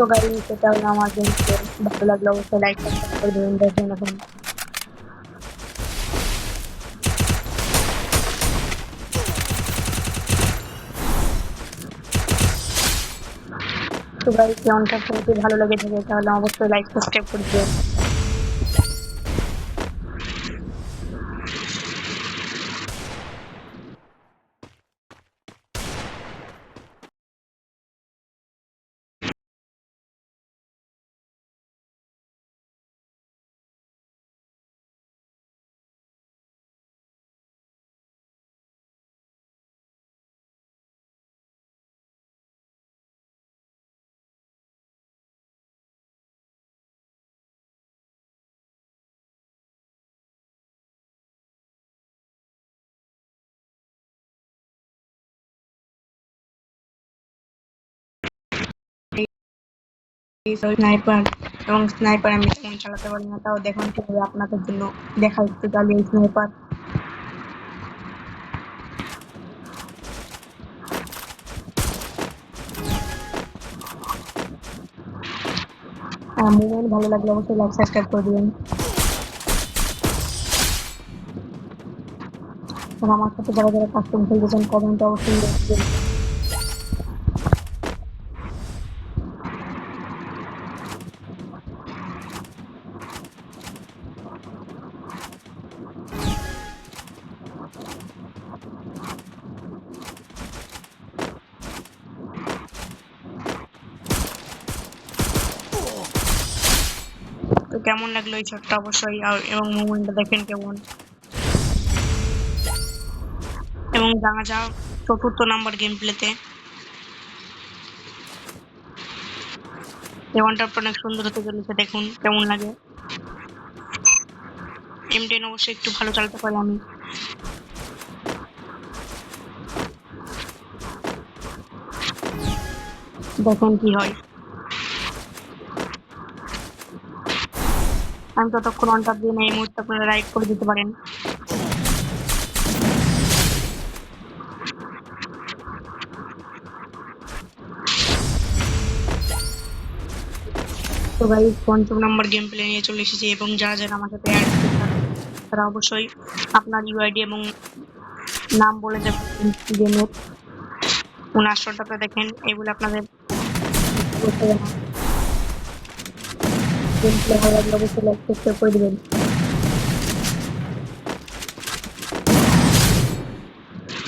তো গাইস এটা হলো আমার গেমপ্লে। ভালো লাগলে অবশ্যই লাইক সাবস্ক্রাইব করে দেবেন। দেখেন এখন তো গাইস যেমনটা যদি ভালো লেগে থাকে তাহলে অবশ্যই লাইক সাবস্ক্রাইব করে দেবেন। স্নাইপার এবং স্নাইপার আমি তেমন চালাতে পারি না, তাও দেখুন কিভাবে আপনাদের জন্য দেখা একটু চালিয়ে স্নাইপার। মুভমেন্ট ভালো লাগলে অবশ্যই লাইক সাবস্ক্রাইব করে দিবেন। আর আমার সাথে যারা যারা কাস্টম খেলতে চান কমেন্টে অবশ্যই লিখবেন। তো কেমন লাগলো এই শটটা অবশ্যই এবং মুভমেন্টটা দেখেন কেমন। এবং জানা যাক ৪র্থ নাম্বার গেম প্লেতে যেমনটা অনেক সুন্দর হতে চলেছে, দেখুন কেমন লাগে। M10 অবশ্যই একটু ভালো চালাতে পারি আমি। দেখুন কি হয়। আমি ততক্ষণ অন টপ দিয়ে এই মুহূর্তে আপনারা রাইড করে দিতে পারেন। তো ভাই ৫ম নাম্বার গেম প্লে নিয়ে চলে এসেছি এবং যারা যারা আমার সাথে অ্যাড করতে চান তারা অবশ্যই আপনার ইউআইডি এবং নাম বলে দেবেন গেমের। এবং আসলটাতে দেখেন এগুলো আপনাদের করতে হবে না। গেম প্লে ভালো লাগলে অবশ্যই লাইক সাবস্ক্রাইব করে দিবেন।